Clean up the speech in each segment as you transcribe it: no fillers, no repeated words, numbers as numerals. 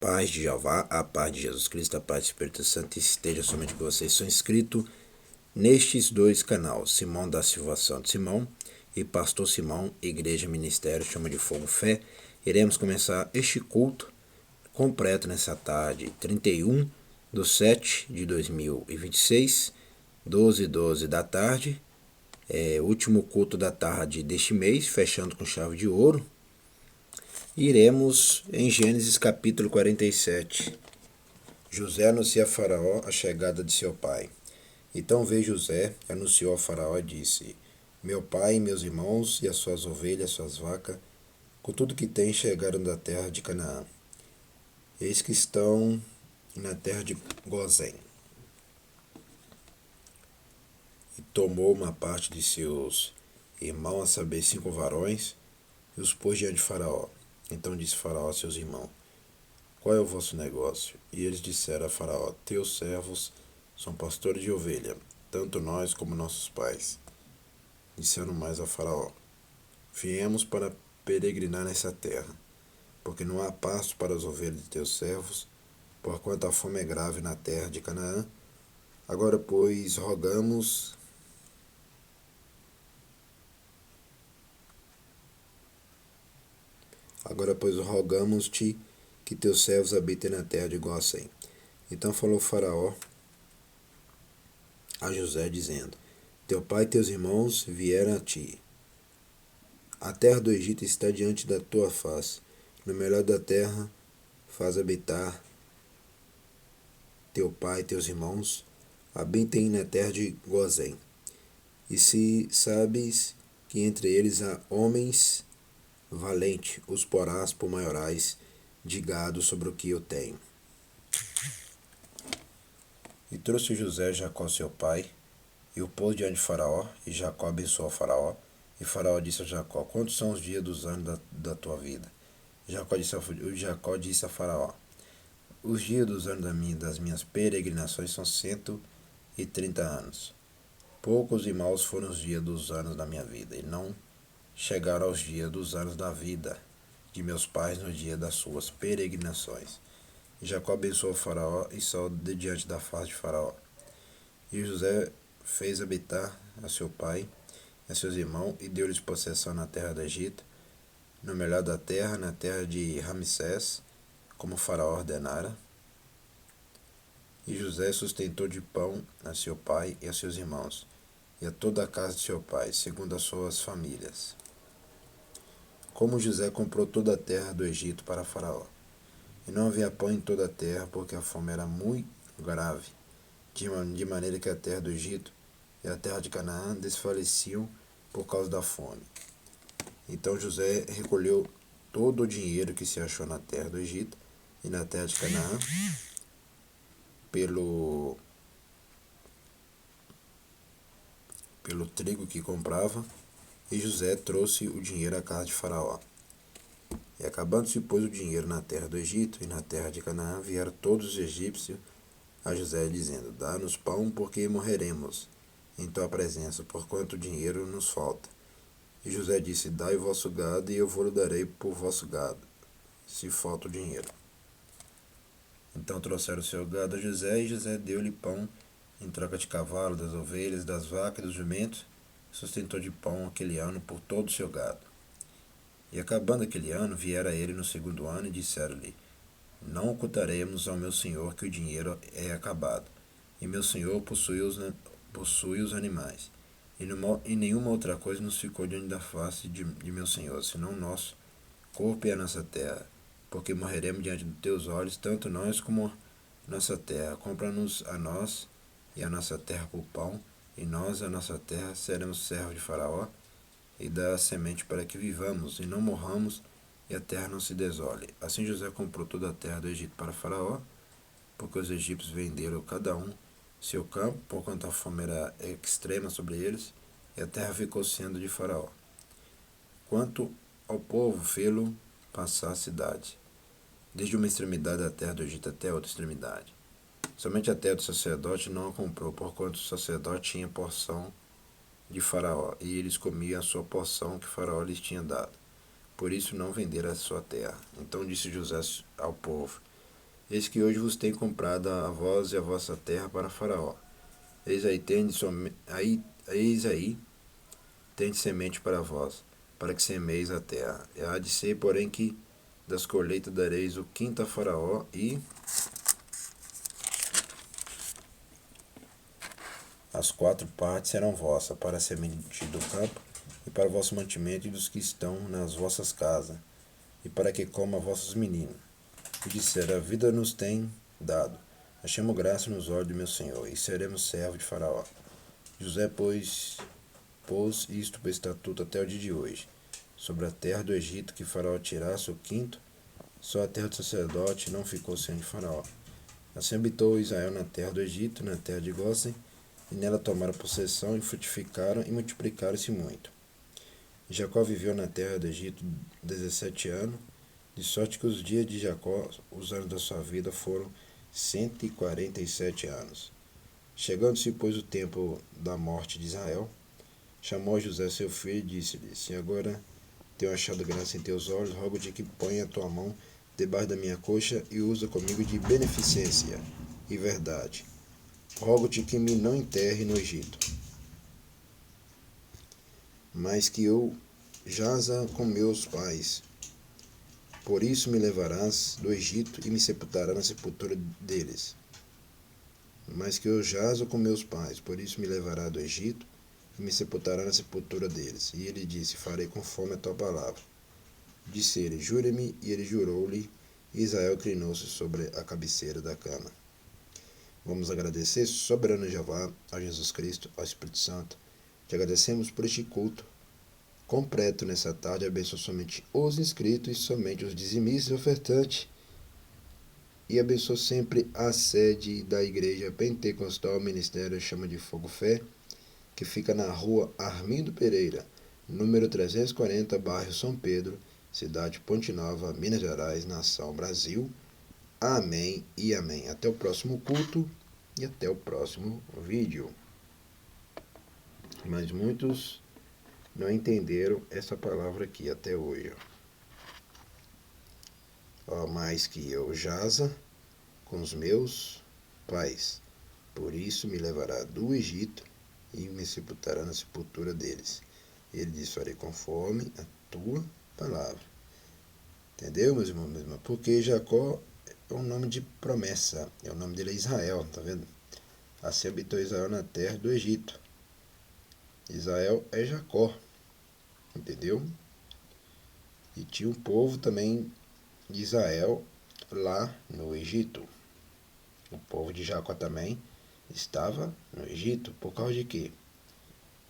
Paz de Jeová, a paz de Jesus Cristo, a paz do Espírito Santo esteja somente com vocês. Sou inscrito nestes dois canais, Simão da Silva Santo Simão e Pastor Simão, Igreja Ministério Chama de Fogo Fé. Iremos começar este culto completo nessa tarde, 31/7/2026, 12h12 da tarde. Último culto da tarde deste mês, fechando com chave de ouro. Iremos em Gênesis capítulo 47. José anuncia a Faraó a chegada de seu pai. Então veio José, anunciou a Faraó e disse: Meu pai e meus irmãos e as suas ovelhas, suas vacas, com tudo que tem, chegaram da terra de Canaã. Eis que estão na terra de Gozém. E tomou uma parte de seus irmãos, a saber, 5 varões, e os pôs diante de Faraó. Então disse Faraó a seus irmãos: Qual é o vosso negócio? E eles disseram a Faraó: Teus servos são pastores de ovelha, tanto nós como nossos pais. Disseram mais a Faraó: Viemos para peregrinar nessa terra, porque não há pasto para as ovelhas de teus servos, porquanto a fome é grave na terra de Canaã. Agora, pois, rogamos-te que teus servos habitem na terra de Gozém. Então falou Faraó a José, dizendo: Teu pai e teus irmãos vieram a ti. A terra do Egito está diante da tua face. No melhor da terra faz habitar teu pai e teus irmãos, habitem na terra de Gozém. E se sabes que entre eles há homens valentes, os porás por maiorais de gado sobre o que eu tenho. E trouxe José Jacó seu pai, e o pôs diante de Faraó, e Jacó abençoou a Faraó. E Faraó disse a Jacó: Quantos são os dias dos anos da tua vida? Jacó disse a Faraó: Os dias dos anos das minhas peregrinações são 130 anos. Poucos e maus foram os dias dos anos da minha vida, e não chegaram aos dias dos anos da vida de meus pais no dia das suas peregrinações. E Jacó abençoou Faraó e saiu de diante da face de Faraó. E José fez habitar a seu pai e a seus irmãos, e deu-lhes possessão na terra do Egito, no melhor da terra, na terra de Ramsés, como Faraó ordenara. E José sustentou de pão a seu pai e a seus irmãos, e a toda a casa de seu pai, segundo as suas famílias. Como José comprou toda a terra do Egito para Faraó. E não havia pão em toda a terra, porque a fome era muito grave, de maneira que a terra do Egito e a terra de Canaã desfaleciam por causa da fome. Então José recolheu todo o dinheiro que se achou na terra do Egito e na terra de Canaã, pelo trigo que comprava, e José trouxe o dinheiro à casa de Faraó. E acabando-se, pois, o dinheiro na terra do Egito e na terra de Canaã, vieram todos os egípcios a José, dizendo: Dá-nos pão, porque morreremos em tua presença, porquanto o dinheiro nos falta. E José disse: Dai o vosso gado, e eu vou-lo darei por vosso gado, se falta o dinheiro. Então trouxeram o seu gado a José, e José deu-lhe pão em troca de cavalo, das ovelhas, das vacas e dos jumentos, sustentou de pão aquele ano por todo o seu gado. E acabando aquele ano, viera ele no segundo ano e disseram-lhe: Não ocultaremos ao meu senhor que o dinheiro é acabado, e meu senhor possui os animais. E nenhuma outra coisa nos ficou diante da face de meu senhor, senão o nosso corpo e a nossa terra, porque morreremos diante dos teus olhos, tanto nós como nossa terra. Compra-nos a nós e a nossa terra por pão, e nós, a nossa terra, seremos servos de Faraó, e dá a semente para que vivamos, e não morramos, e a terra não se desole. Assim José comprou toda a terra do Egito para Faraó, porque os egípcios venderam cada um seu campo, porquanto a fome era extrema sobre eles, e a terra ficou sendo de Faraó. Quanto ao povo, fê-lo passar a cidade, desde uma extremidade da terra do Egito até a outra extremidade. Somente a terra do sacerdote não a comprou, porquanto o sacerdote tinha porção de Faraó, e eles comiam a sua porção que Faraó lhes tinha dado. Por isso não venderam a sua terra. Então disse José ao povo: Eis que hoje vos tenho comprado a vós e a vossa terra para Faraó. Eis aí tendes semente para vós, para que semeis a terra. E há de ser, porém, que das colheitas dareis o quinto a Faraó, e as 4 partes serão vossas, para a semente do campo, e para o vosso mantimento e dos que estão nas vossas casas, e para que coma vossos meninos. E disseram: a vida nos tem dado. Achemos graça nos olhos do meu Senhor, e seremos servos de Faraó. José, pôs isto por estatuto até o dia de hoje. Sobre a terra do Egito, que Faraó tirasse o quinto, só a terra do sacerdote não ficou sem de Faraó. Assim habitou Israel na terra do Egito, na terra de Gósen, e nela tomaram possessão, e frutificaram, e multiplicaram-se muito. E Jacó viveu na terra do Egito 17 anos, de sorte que os dias de Jacó, os anos da sua vida, foram 147 anos. Chegando-se, pois, o tempo da morte de Israel, chamou José seu filho e disse-lhe: se agora tenho achado graça em teus olhos, rogo-te que ponha a tua mão debaixo da minha coxa e usa comigo de beneficência e verdade. Rogo-te que me não enterre no Egito, mas que eu jaza com meus pais. Por isso me levarás do Egito e me sepultarás na sepultura deles. Mas que eu jazo com meus pais, por isso me levará do Egito e me sepultará na sepultura deles. E ele disse: farei conforme a tua palavra. Disse ele: jura-me, e ele jurou-lhe, e Israel inclinou-se sobre a cabeceira da cama. Vamos agradecer, soberano Jeová, a Jesus Cristo, ao Espírito Santo. Te agradecemos por este culto completo nessa tarde. Abençoa somente os inscritos e somente os dizimistas e ofertantes. E abençoa sempre a sede da Igreja Pentecostal Ministério Chama de Fogo Fé, que fica na rua Armindo Pereira, número 340, bairro São Pedro, cidade Ponte Nova, Minas Gerais, nação Brasil. Amém e amém. Até o próximo culto e até o próximo vídeo. Mas muitos não entenderam essa palavra aqui até hoje. Mais que eu jaza com os meus pais, por isso me levará do Egito e me sepultará na sepultura deles. Ele disse: farei conforme a tua palavra. Entendeu, meus irmãos? Porque Jacó é um nome de promessa, o nome dele é Israel, tá vendo? Assim habitou Israel na terra do Egito. Israel é Jacó, entendeu? E tinha um povo também de Israel lá no Egito. O povo de Jacó também estava no Egito. Por causa de quê?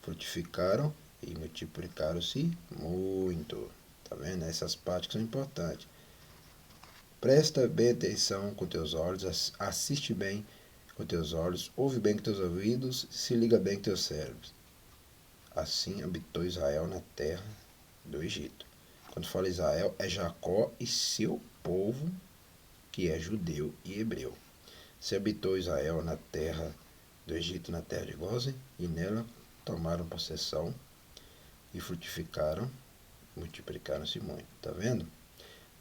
Frutificaram e multiplicaram-se muito. Tá vendo? Essas partes que são importantes. Presta bem atenção com teus olhos, assiste bem com teus olhos, ouve bem com teus ouvidos, se liga bem com teus cérebros. Assim habitou Israel na terra do Egito. Quando fala Israel, é Jacó e seu povo, que é judeu e hebreu. Se habitou Israel na terra do Egito, na terra de Gósen, e nela tomaram possessão e frutificaram, multiplicaram-se muito. Tá vendo?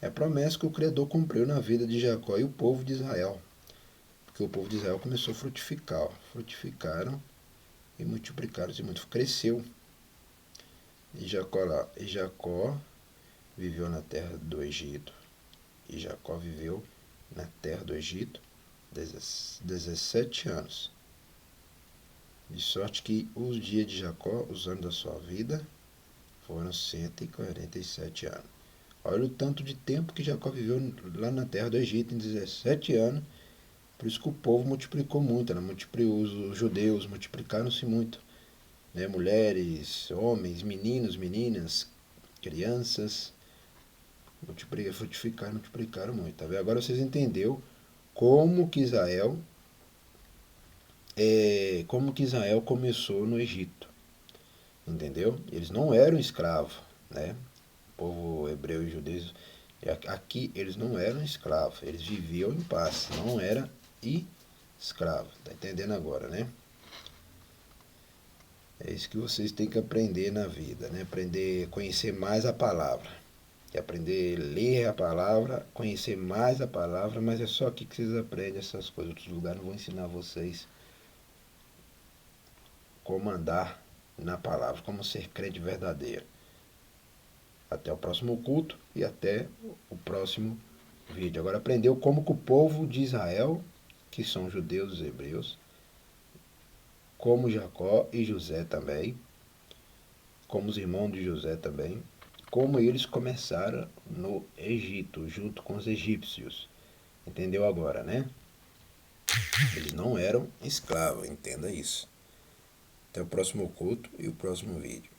É a promessa que o Criador cumpriu na vida de Jacó e o povo de Israel. Porque o povo de Israel começou a frutificar. Frutificaram e multiplicaram-se muito. Cresceu. E Jacó viveu na terra do Egito. E Jacó viveu na terra do Egito 17 anos. De sorte que os dias de Jacó, os anos da sua vida, foram 147 anos. Olha o tanto de tempo que Jacó viveu lá na terra do Egito, em 17 anos. Por isso que o povo multiplicou muito, né? Os judeus multiplicaram-se muito. Né? Mulheres, homens, meninos, meninas, crianças, multiplicaram muito. Tá vendo? Agora vocês entenderam como que Israel começou no Egito. Entendeu? Eles não eram escravos, né? O povo hebreu e judeus, aqui eles não eram escravos, eles viviam em paz, não era escravo. Tá entendendo agora, né? É isso que vocês têm que aprender na vida, né? Aprender a conhecer mais a palavra. que é aprender a ler a palavra, conhecer mais a palavra, mas é só aqui que vocês aprendem essas coisas. Outros lugares não vão ensinar vocês como andar na palavra, como ser crente verdadeiro. Até o próximo culto e até o próximo vídeo. Agora aprendeu como que o povo de Israel, que são judeus e hebreus, como Jacó e José também, como os irmãos de José também, como eles começaram no Egito, junto com os egípcios. Entendeu agora, né? Eles não eram escravos, entenda isso. Até o próximo culto e o próximo vídeo.